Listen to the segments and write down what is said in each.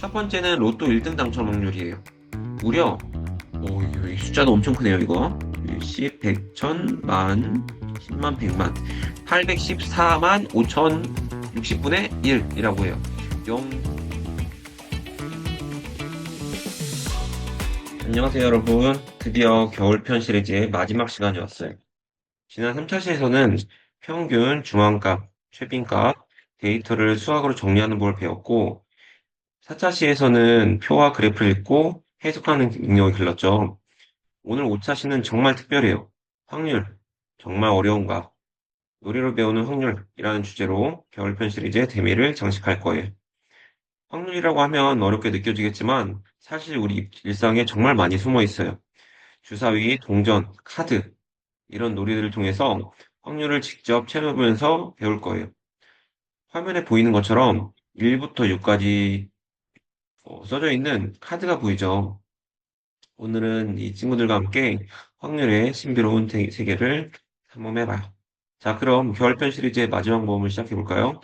첫 번째는 로또 1등 당첨 확률이에요. 무려, 이 숫자도 엄청 크네요, 이거. 10, 100, 1000, 만, 10만, 100만. 814만 5060분의 1이라고 해요. 0. 안녕하세요, 여러분. 드디어 겨울편 시리즈의 마지막 시간이 왔어요. 지난 3차 시에서는 평균, 중앙값, 최빈값, 데이터를 수학으로 정리하는 법을 배웠고, 4차 시에서는 표와 그래프를 읽고 해석하는 능력을 길렀죠. 오늘 5차 시는 정말 특별해요. 확률, 정말 어려운가? 놀이로 배우는 확률이라는 주제로 겨울편 시리즈의 대미를 장식할 거예요. 확률이라고 하면 어렵게 느껴지겠지만 사실 우리 일상에 정말 많이 숨어 있어요. 주사위, 동전, 카드, 이런 놀이들을 통해서 확률을 직접 체험해보면서 배울 거예요. 화면에 보이는 것처럼 1부터 6까지 써져 있는 카드가 보이죠. 오늘은 이 친구들과 함께 확률의 신비로운 세계를 탐험해봐요. 자, 그럼 겨울편 시리즈의 마지막 모험을 시작해볼까요?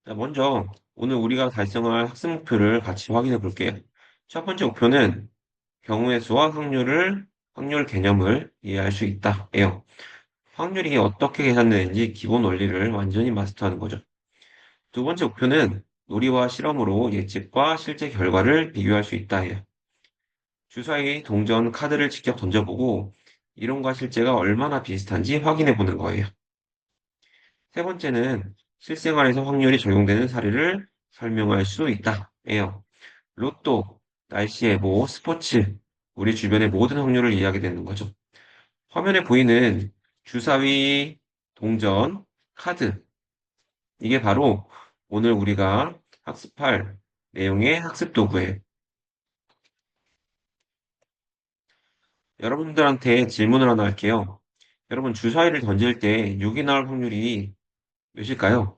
자, 먼저 오늘 우리가 달성할 학습 목표를 같이 확인해 볼게요. 첫 번째 목표는 경우의 수와 확률 개념을 이해할 수 있다예요. 확률이 어떻게 계산되는지 기본 원리를 완전히 마스터하는 거죠. 두 번째 목표는 놀이와 실험으로 예측과 실제 결과를 비교할 수 있다예요. 주사위 동전 카드를 직접 던져보고 이론과 실제가 얼마나 비슷한지 확인해 보는 거예요. 세 번째는 실생활에서 확률이 적용되는 사례를 설명할 수 있다예요. 로또, 날씨 예보, 스포츠, 우리 주변의 모든 확률을 이해하게 되는 거죠. 화면에 보이는 주사위, 동전, 카드, 이게 바로 오늘 우리가 학습할 내용의 학습 도구예요. 여러분들한테 질문을 하나 할게요. 여러분 주사위를 던질 때 6이 나올 확률이 몇일까요?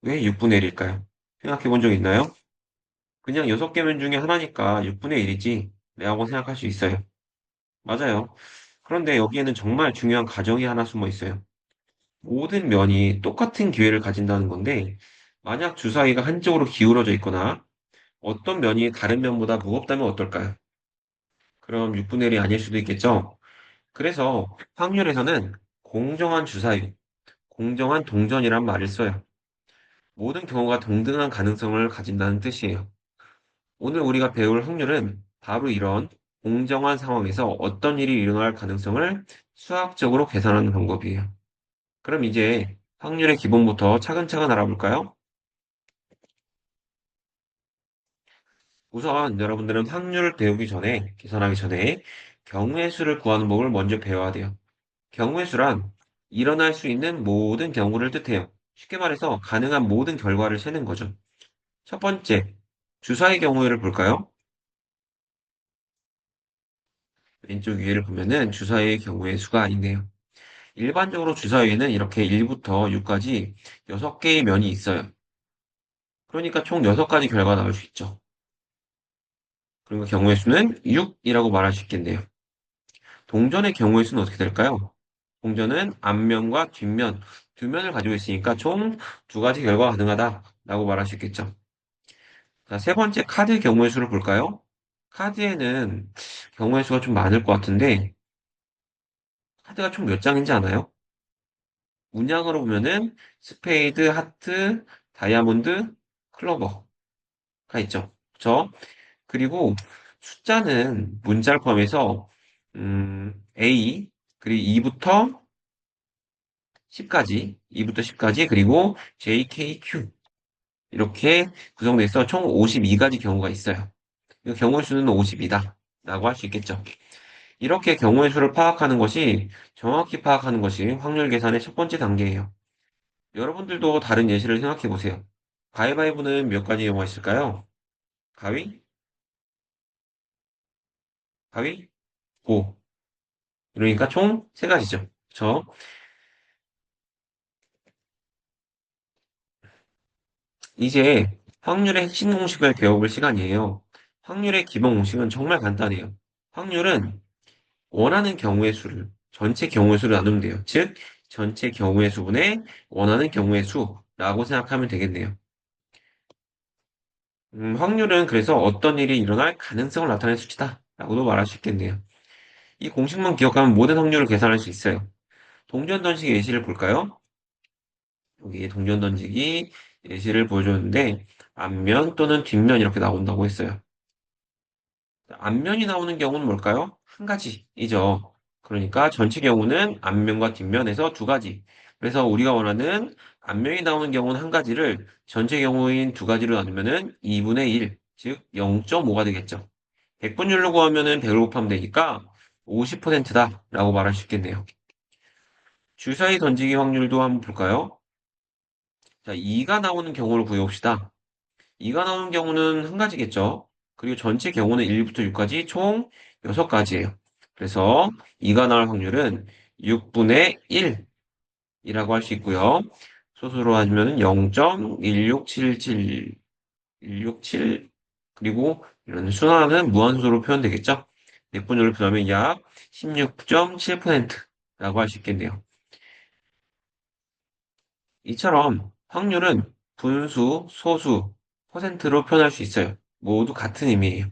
왜 6분의 1일까요? 생각해 본 적 있나요? 그냥 6개면 중에 하나니까 6분의 1이지 라고 생각할 수 있어요. 맞아요. 그런데 여기에는 정말 중요한 가정이 하나 숨어 있어요. 모든 면이 똑같은 기회를 가진다는 건데 만약 주사위가 한쪽으로 기울어져 있거나 어떤 면이 다른 면보다 무겁다면 어떨까요? 그럼 6분의 1이 아닐 수도 있겠죠? 그래서 확률에서는 공정한 주사위, 공정한 동전이란 말을 써요. 모든 경우가 동등한 가능성을 가진다는 뜻이에요. 오늘 우리가 배울 확률은 바로 이런 공정한 상황에서 어떤 일이 일어날 가능성을 수학적으로 계산하는 방법이에요. 그럼 이제 확률의 기본부터 차근차근 알아볼까요? 우선 여러분들은 확률을 배우기 전에, 계산하기 전에 경우의 수를 구하는 법을 먼저 배워야 돼요. 경우의 수란 일어날 수 있는 모든 경우를 뜻해요. 쉽게 말해서 가능한 모든 결과를 세는 거죠. 첫 번째, 주사의 경우를 볼까요? 왼쪽 위에를 보면은 주사의 경우의 수가 있네요. 일반적으로 주사위에는 이렇게 1부터 6까지 6개의 면이 있어요. 그러니까 총 6가지 결과가 나올 수 있죠. 그리고 경우의 수는 6이라고 말할 수 있겠네요. 동전의 경우의 수는 어떻게 될까요? 동전은 앞면과 뒷면, 두 면을 가지고 있으니까 총 2가지 결과가 가능하다라고 말할 수 있겠죠. 자, 세 번째 카드 경우의 수를 볼까요? 카드에는 경우의 수가 좀 많을 것 같은데, 카드가 총 몇 장인지 아나요? 문양으로 보면은 스페이드, 하트, 다이아몬드, 클로버가 있죠. 그쵸? 그리고 숫자는 문자를 포함해서 A 그리고 2부터 10까지 그리고 JKQ 이렇게 구성돼 있어 총 52가지 경우가 있어요. 이 경우의 수는 50이다 라고 할 수 있겠죠. 이렇게 경우의 수를 파악하는 것이 정확히 파악하는 것이 확률 계산의 첫 번째 단계예요. 여러분들도 다른 예시를 생각해 보세요. 가위바위보는 몇 가지 경우가 있을까요? 가위, 가위, 보. 그러니까 총 세 가지죠. 그쵸? 이제 확률의 핵심 공식을 배워볼 시간이에요. 확률의 기본 공식은 정말 간단해요. 확률은 원하는 경우의 수를 전체 경우의 수를 나누면 돼요. 즉, 전체 경우의 수분의 원하는 경우의 수라고 생각하면 되겠네요. 확률은 그래서 어떤 일이 일어날 가능성을 나타내는 수치다라고도 말할 수 있겠네요. 이 공식만 기억하면 모든 확률을 계산할 수 있어요. 동전 던지기 예시를 볼까요? 여기 동전 던지기 예시를 보여줬는데 앞면 또는 뒷면 이렇게 나온다고 했어요. 앞면이 나오는 경우는 뭘까요? 한 가지이죠. 그러니까 전체 경우는 앞면과 뒷면에서 두 가지. 그래서 우리가 원하는 앞면이 나오는 경우는 한 가지를 전체 경우인 두 가지로 나누면은 2분의 1, 즉 0.5가 되겠죠. 100분율로 구하면은 100을 곱하면 되니까 50%다라고 말할 수 있겠네요. 주사위 던지기 확률도 한번 볼까요? 자, 2가 나오는 경우를 구해봅시다. 2가 나오는 경우는 한 가지겠죠. 그리고 전체 경우는 1부터 6까지 총 6가지예요. 그래서 2가 나올 확률은 6분의 1이라고 할 수 있고요. 소수로 하면 0.1677, 167, 그리고 이런 순환은 무한수로 표현되겠죠. 넷분율로 표현하면 약 16.7%라고 할 수 있겠네요. 이처럼 확률은 분수, 소수, 퍼센트로 표현할 수 있어요. 모두 같은 의미예요.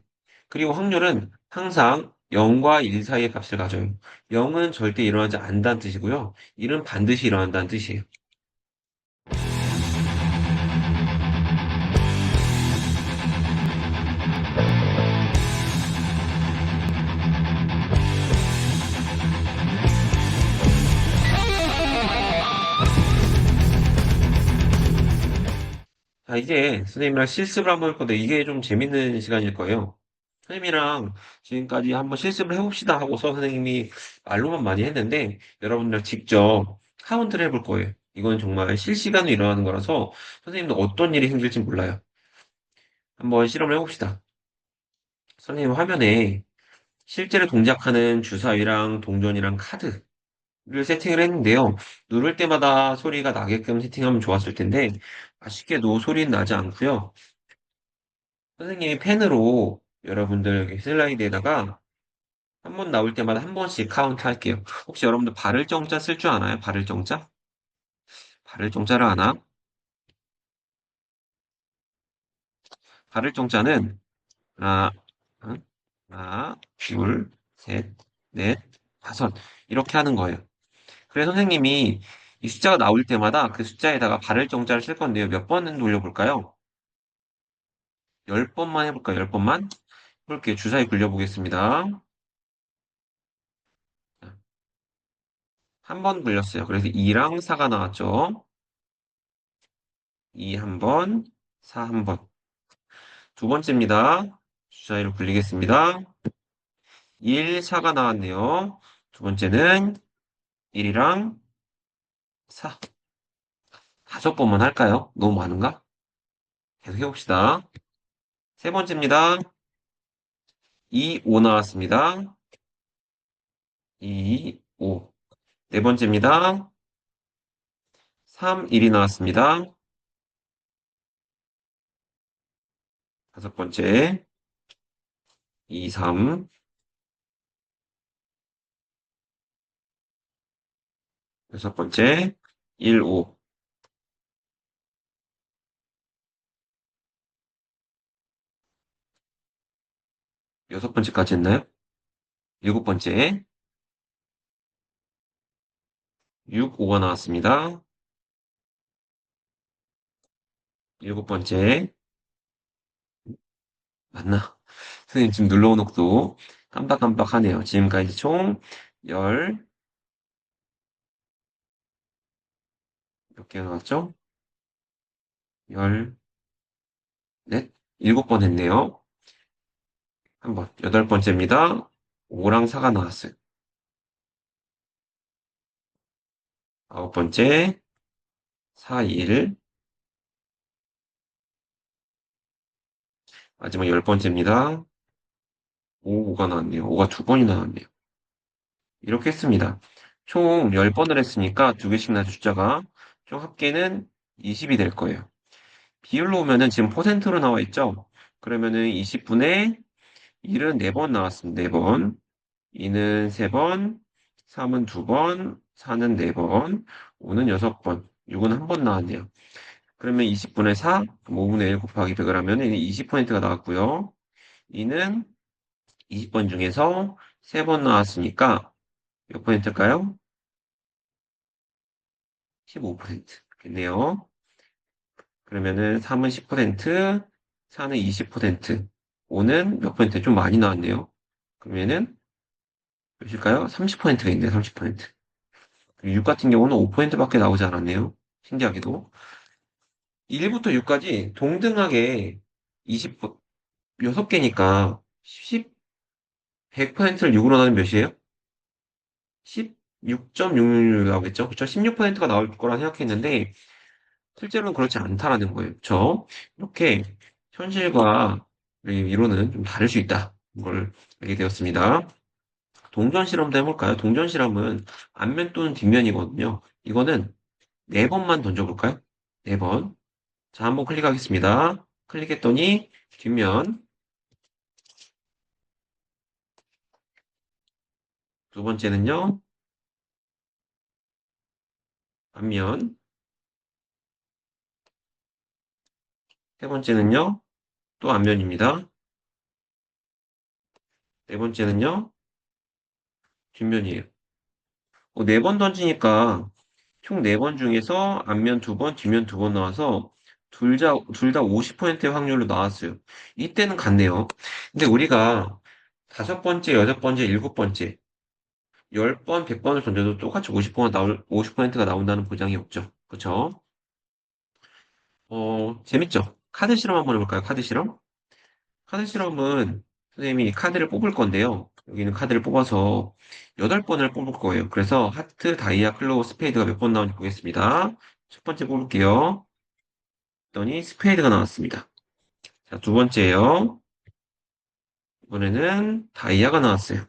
그리고 확률은 항상 0과 1 사이의 값을 가져요. 0은 절대 일어나지 않는다는 뜻이고요. 1은 반드시 일어난다는 뜻이에요. 자, 이제 선생님이랑 실습을 한번 할 건데 이게 좀 재밌는 시간일 거예요. 선생님이랑 지금까지 한번 실습을 해봅시다 하고서 선생님이 말로만 많이 했는데 여러분들 직접 카운트를 해볼 거예요. 이건 정말 실시간으로 일어나는 거라서 선생님도 어떤 일이 생길지 몰라요. 한번 실험을 해봅시다. 선생님 화면에 실제로 동작하는 주사위랑 동전이랑 카드를 세팅을 했는데요. 누를 때마다 소리가 나게끔 세팅하면 좋았을 텐데 아쉽게도 소리는 나지 않고요. 선생님이 펜으로 여러분들 여기 슬라이드에다가 한 번 나올 때마다 한 번씩 카운트 할게요. 혹시 여러분들 발을 정자 쓸 줄 아나요? 발을 정자? 발을 정자를 아나? 발을 정자는 하나, 응? 하나, 둘, 셋, 넷, 다섯 이렇게 하는 거예요. 그래서 선생님이 이 숫자가 나올 때마다 그 숫자에다가 발을 정자를 쓸 건데요. 몇 번은 돌려볼까요? 10번만 해볼까요? 10번만? 그렇게 주사위 굴려보겠습니다. 한 번 굴렸어요. 그래서 2랑 4가 나왔죠. 2 한 번, 4 한 번. 두 번째입니다. 주사위를 굴리겠습니다. 1, 4가 나왔네요. 두 번째는 1이랑 4. 다섯 번만 할까요? 너무 많은가? 계속 해봅시다. 세 번째입니다. 2, 5 나왔습니다. 2, 5. 네 번째입니다. 3, 1이 나왔습니다. 다섯 번째, 2, 3. 여섯 번째, 1, 5. 여섯 번째까지 했나요? 일곱 번째, 6, 5가 나왔습니다. 일곱 번째, 맞나? 선생님 지금 눌러놓고도 깜빡깜빡하네요. 지금까지 총 10, 몇 개가 나왔죠? 14, 일곱 번 했네요. 한 번. 여덟 번째입니다. 5랑 4가 나왔어요. 아홉 번째, 4, 1. 마지막 열 번째입니다. 5, 5가 나왔네요. 5가 두 번이 나왔네요. 이렇게 했습니다. 총 10번을 했으니까 두 개씩 나온 숫자가 총 합계는 20이 될 거예요. 비율로 오면은 지금 퍼센트로 나와 있죠? 그러면은 20분의 1은 4번 나왔습니다. 4번. 2는 3번, 3은 2번, 4는 4번, 5는 6번, 6은 한 번 나왔네요. 그러면 20분의 4, 5분의 1 곱하기 100을 하면 20%가 나왔고요. 이는 20번 중에서 3번 나왔으니까 몇 퍼센트일까요? 15%겠네요. 그러면은 3은 10%, 4는 20%, 5는 몇 퍼센트? 좀 많이 나왔네요. 그러면은 몇일까요? 30%가 있네요, 30%. 6 같은 경우는 5%밖에 나오지 않았네요. 신기하게도. 1부터 6까지 동등하게 20, 6개니까 10, 100%를 6으로 나누면 몇이에요? 16.666 나오겠죠? 그쵸? 16%가 나올 거라 생각했는데, 실제로는 그렇지 않다라는 거예요. 그쵸? 이렇게 현실과 우리 이론은 좀 다를 수 있다. 이걸 알게 되었습니다. 동전 실험도 해볼까요? 동전 실험은 앞면 또는 뒷면이거든요. 이거는 네 번만 던져볼까요? 네 번. 자, 한번 클릭하겠습니다. 클릭했더니 뒷면, 두 번째는요, 앞면, 세 번째는요, 또 앞면입니다. 네 번째는요, 뒷면이에요. 네 번 던지니까 총 네 번 중에서 앞면 두 번, 뒷면 두 번 나와서 둘 다 50%의 확률로 나왔어요. 이때는 같네요. 근데 우리가 다섯 번째, 여섯 번째, 일곱 번째, 10번, 100번을 던져도 똑같이 50%가 나온다는 보장이 없죠. 그쵸? 재밌죠? 카드 실험 한번 해볼까요? 카드 실험? 카드 실험은 선생님이 카드를 뽑을 건데요. 여기는 카드를 뽑아서 8번을 뽑을 거예요. 그래서 하트, 다이아, 클로우, 스페이드가 몇 번 나오는지 보겠습니다. 첫 번째 뽑을게요. 그랬더니 스페이드가 나왔습니다. 자, 두 번째요. 이번에는 다이아가 나왔어요.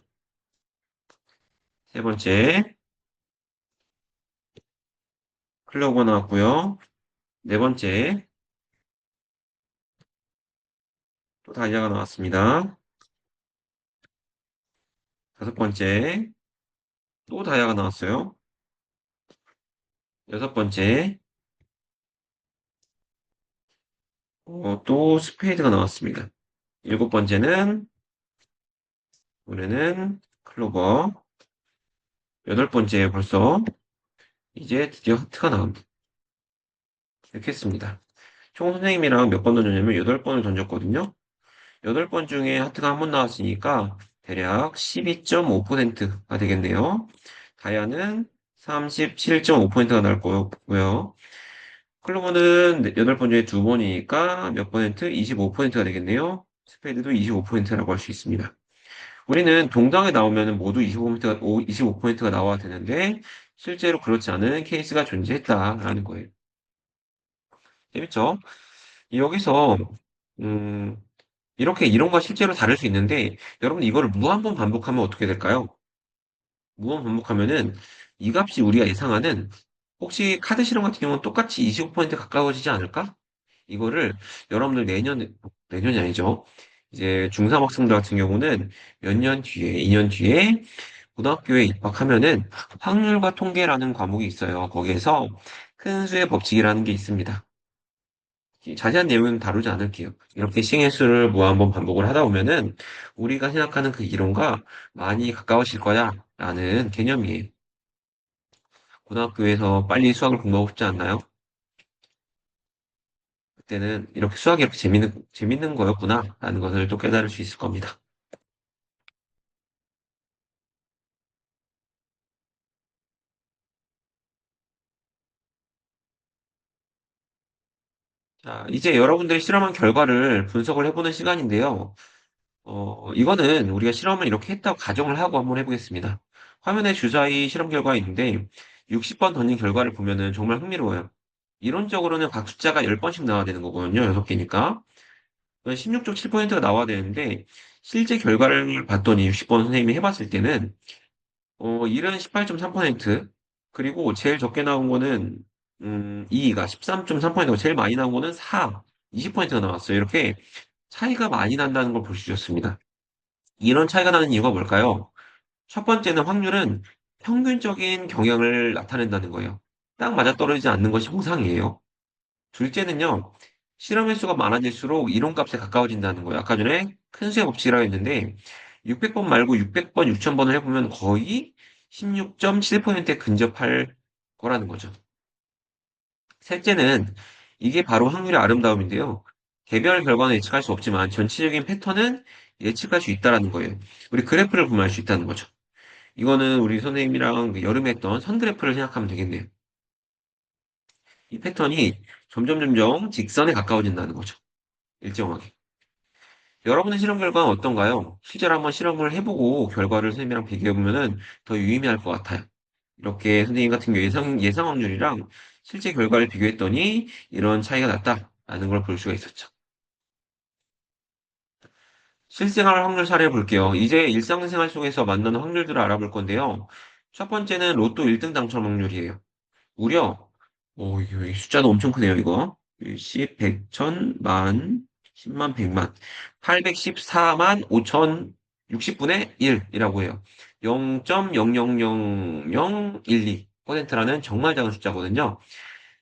세 번째, 클로우가 나왔고요. 네 번째, 또 다이아가 나왔습니다. 다섯 번째, 또 다이아가 나왔어요. 여섯 번째, 또 스페이드가 나왔습니다. 일곱 번째는, 이번에는 클로버. 여덟 번째 벌써, 이제 드디어 하트가 나옵니다. 이렇게 했습니다. 총 선생님이랑 몇 번 던졌냐면 8번을 던졌거든요. 8번 중에 하트가 한 번 나왔으니까 대략 12.5%가 되겠네요. 다이아는 37.5%가 나올 거고요. 클로버는 8번 중에 2번이니까 몇 퍼센트? 25%가 되겠네요. 스페이드도 25%라고 할 수 있습니다. 우리는 동당에 나오면 모두 25%가 나와야 되는데 실제로 그렇지 않은 케이스가 존재했다라는 거예요. 재밌죠? 여기서 음, 이렇게 이론과 실제로 다를 수 있는데 여러분 이거를 무한번 반복하면 어떻게 될까요? 무한 반복하면은 이 값이 우리가 예상하는 혹시 카드 실험 같은 경우는 똑같이 25% 가까워지지 않을까? 이거를 여러분들 내년이 아니죠. 이제 중3 학생들 같은 경우는 몇 년 뒤에, 2년 뒤에 고등학교에 입학하면은 확률과 통계라는 과목이 있어요. 거기에서 큰 수의 법칙이라는 게 있습니다. 자세한 내용은 다루지 않을게요. 이렇게 싱의 수를 무한번 반복을 하다 보면은 우리가 생각하는 그 이론과 많이 가까워질 거야 라는 개념이에요. 고등학교에서 빨리 수학을 공부하고 싶지 않나요? 그때는 이렇게 수학이 이렇게 재밌는 거였구나 라는 것을 또 깨달을 수 있을 겁니다. 자, 이제 여러분들이 실험한 결과를 분석을 해보는 시간인데요. 이거는 우리가 실험을 이렇게 했다고 가정을 하고 한번 해보겠습니다. 화면에 주사위 실험 결과가 있는데 60번 던진 결과를 보면은 정말 흥미로워요. 이론적으로는 각 숫자가 10번씩 나와야 되는 거거든요. 6개니까. 16쪽 7%가 나와야 되는데 실제 결과를 봤더니 60번 선생님이 해봤을 때는 1은 18.3%, 그리고 제일 적게 나온 거는 2가 13.3%고 제일 많이 나온 거는 4, 20%가 나왔어요. 이렇게 차이가 많이 난다는 걸 볼 수 있었습니다. 이런 차이가 나는 이유가 뭘까요? 첫 번째는 확률은 평균적인 경향을 나타낸다는 거예요. 딱 맞아떨어지지 않는 것이 정상이에요. 둘째는요, 실험 횟수가 많아질수록 이론값에 가까워진다는 거예요. 아까 전에 큰 수의 법칙이라고 했는데, 600번 말고 600번, 6000번을 해보면 거의 16.7%에 근접할 거라는 거죠. 셋째는 이게 바로 확률의 아름다움인데요. 개별 결과는 예측할 수 없지만 전체적인 패턴은 예측할 수 있다라는 거예요. 우리 그래프를 보면 알 수 있다는 거죠. 이거는 우리 선생님이랑 그 여름에 했던 선 그래프를 생각하면 되겠네요. 이 패턴이 점점 직선에 가까워진다는 거죠. 일정하게. 여러분의 실험 결과는 어떤가요? 실제로 한번 실험을 해보고 결과를 선생님이랑 비교해보면 더 유의미할 것 같아요. 이렇게 선생님 같은 경우 예상 확률이랑 실제 결과를 비교했더니 이런 차이가 났다라는 걸 볼 수가 있었죠. 실생활 확률 사례 볼게요. 이제 일상생활 속에서 만나는 확률들을 알아볼 건데요. 첫 번째는 로또 1등 당첨 확률이에요. 무려, 이 숫자도 엄청 크네요, 이거. 10, 100, 1000, 만, 10만, 100만. 814만 5,060분의 1이라고 해요. 0.0000012%라는 정말 작은 숫자거든요.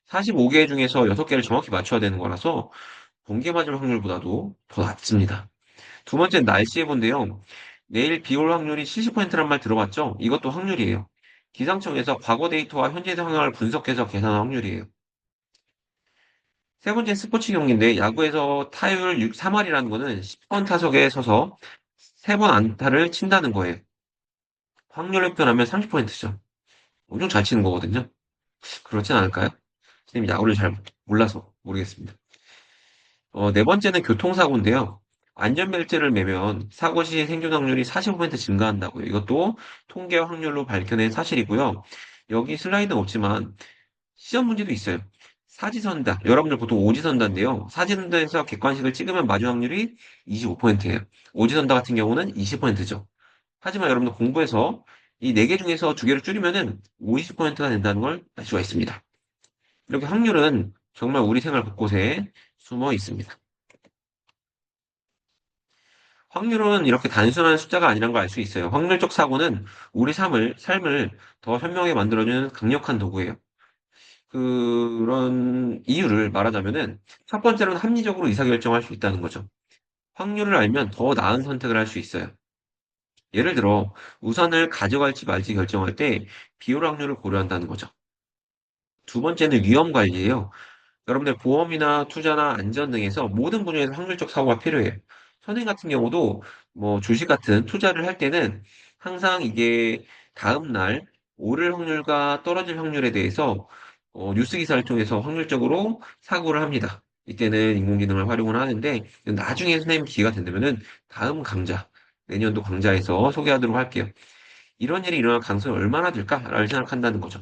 45개 중에서 6개를 정확히 맞춰야 되는 거라서 번개 맞을 확률보다도 더 낮습니다. 두 번째는 날씨 예보인데요. 내일 비올 확률이 70%란 말 들어봤죠? 이것도 확률이에요. 기상청에서 과거 데이터와 현재 상황을 분석해서 계산한 확률이에요. 세 번째 스포츠 경기인데 야구에서 타율 3할이라는 거는 10번 타석에 서서 3번 안타를 친다는 거예요. 확률을 표현하면 30%죠. 엄청 잘 치는 거거든요. 그렇진 않을까요? 선생님 야구를 잘 몰라서 모르겠습니다. 네 번째는 교통사고인데요. 안전벨트를 매면 사고 시 생존 확률이 45% 증가한다고요. 이것도 통계 확률로 밝혀낸 사실이고요. 여기 슬라이드는 없지만 시험 문제도 있어요. 사지선다. 여러분들 보통 오지선다인데요. 사지선다에서 객관식을 찍으면 맞을 확률이 25%예요. 오지선다 같은 경우는 20%죠. 하지만 여러분들 공부해서 이 네 개 중에서 두 개를 줄이면은 50%가 된다는 걸 알 수가 있습니다. 이렇게 확률은 정말 우리 생활 곳곳에 숨어 있습니다. 확률은 이렇게 단순한 숫자가 아니란 걸 알 수 있어요. 확률적 사고는 우리 삶을 더 현명하게 만들어주는 강력한 도구예요. 그런 이유를 말하자면은 첫 번째로는 합리적으로 의사결정할 수 있다는 거죠. 확률을 알면 더 나은 선택을 할 수 있어요. 예를 들어 우산을 가져갈지 말지 결정할 때 비올 확률을 고려한다는 거죠. 두 번째는 위험 관리예요. 여러분들 보험이나 투자나 안전 등에서 모든 분야에서 확률적 사고가 필요해요. 선행 같은 경우도 뭐 주식 같은 투자를 할 때는 항상 이게 다음 날 오를 확률과 떨어질 확률에 대해서 뉴스 기사를 통해서 확률적으로 사고를 합니다. 이때는 인공지능을 활용을 하는데 나중에 선생님 기회가 된다면은 다음 강좌, 내년도 강좌에서 소개하도록 할게요. 이런 일이 일어날 가능성이 얼마나 될까라를 생각한다는 거죠.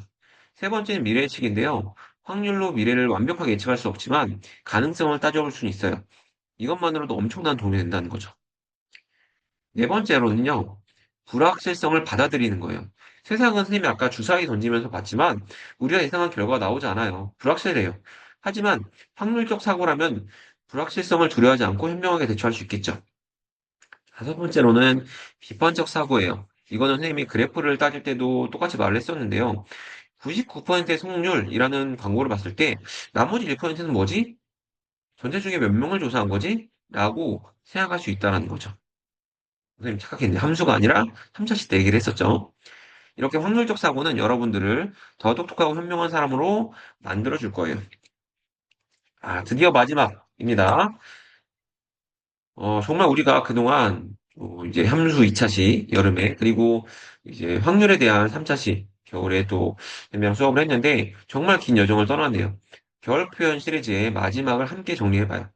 세 번째는 미래 예측인데요. 확률로 미래를 완벽하게 예측할 수 없지만 가능성을 따져볼 수는 있어요. 이것만으로도 엄청난 도움이 된다는 거죠. 네 번째로는요. 불확실성을 받아들이는 거예요. 세상은 선생님이 아까 주사위 던지면서 봤지만 우리가 예상한 결과가 나오지 않아요. 불확실해요. 하지만 확률적 사고라면 불확실성을 두려워하지 않고 현명하게 대처할 수 있겠죠. 다섯 번째로는 비판적 사고예요. 이거는 선생님이 그래프를 따질 때도 똑같이 말을 했었는데요. 99%의 성공률이라는 광고를 봤을 때 나머지 1%는 뭐지? 전체 중에 몇 명을 조사한 거지? 라고 생각할 수 있다는 거죠. 선생님 착각했네. 함수가 아니라 3차시 때 얘기를 했었죠. 이렇게 확률적 사고는 여러분들을 더 똑똑하고 현명한 사람으로 만들어줄 거예요. 드디어 마지막입니다. 정말 우리가 그동안 이제 함수 2차시 여름에 그리고 이제 확률에 대한 3차시 겨울에 또 몇 명 수업을 했는데 정말 긴 여정을 떠났네요. 겨울 표현 시리즈의 마지막을 함께 정리해봐요.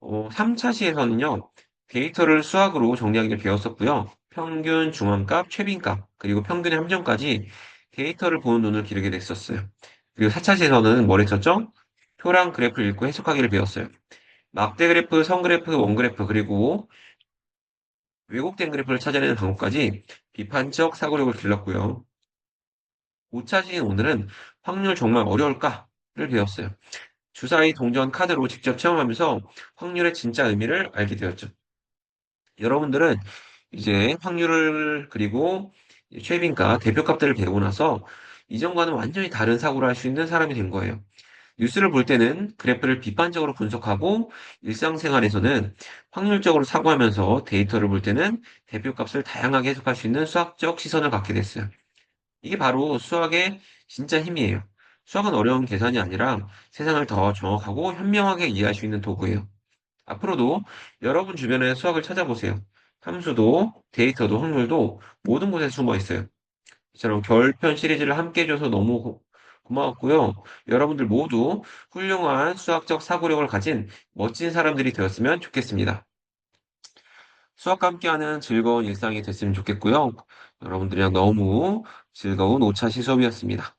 3차시에서는요, 데이터를 수학으로 정리하기를 배웠었고요. 평균, 중앙값, 최빈값, 그리고 평균의 함정까지 데이터를 보는 눈을 기르게 됐었어요. 그리고 4차시에서는 뭘 했었죠? 표랑 그래프를 읽고 해석하기를 배웠어요. 막대 그래프, 선 그래프, 원 그래프, 그리고 왜곡된 그래프를 찾아내는 방법까지 비판적 사고력을 길렀고요. 5차시인 오늘은 확률 정말 어려울까를 배웠어요. 주사위 동전 카드로 직접 체험하면서 확률의 진짜 의미를 알게 되었죠. 여러분들은 이제 확률을 그리고 최빈과 대표값들을 배우고 나서 이전과는 완전히 다른 사고를 할 수 있는 사람이 된 거예요. 뉴스를 볼 때는 그래프를 비판적으로 분석하고 일상생활에서는 확률적으로 사고하면서 데이터를 볼 때는 대표값을 다양하게 해석할 수 있는 수학적 시선을 갖게 됐어요. 이게 바로 수학의 진짜 힘이에요. 수학은 어려운 계산이 아니라 세상을 더 정확하고 현명하게 이해할 수 있는 도구예요. 앞으로도 여러분 주변에 수학을 찾아보세요. 함수도, 데이터도, 확률도 모든 곳에 숨어 있어요. 이처럼 겨울편 시리즈를 함께 해줘서 너무 고마웠고요. 여러분들 모두 훌륭한 수학적 사고력을 가진 멋진 사람들이 되었으면 좋겠습니다. 수학과 함께하는 즐거운 일상이 됐으면 좋겠고요. 여러분들이랑 너무 즐거운 오차시 수업이었습니다.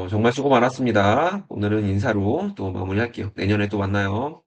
정말 수고 많았습니다. 오늘은 인사로 또 마무리할게요. 내년에 또 만나요.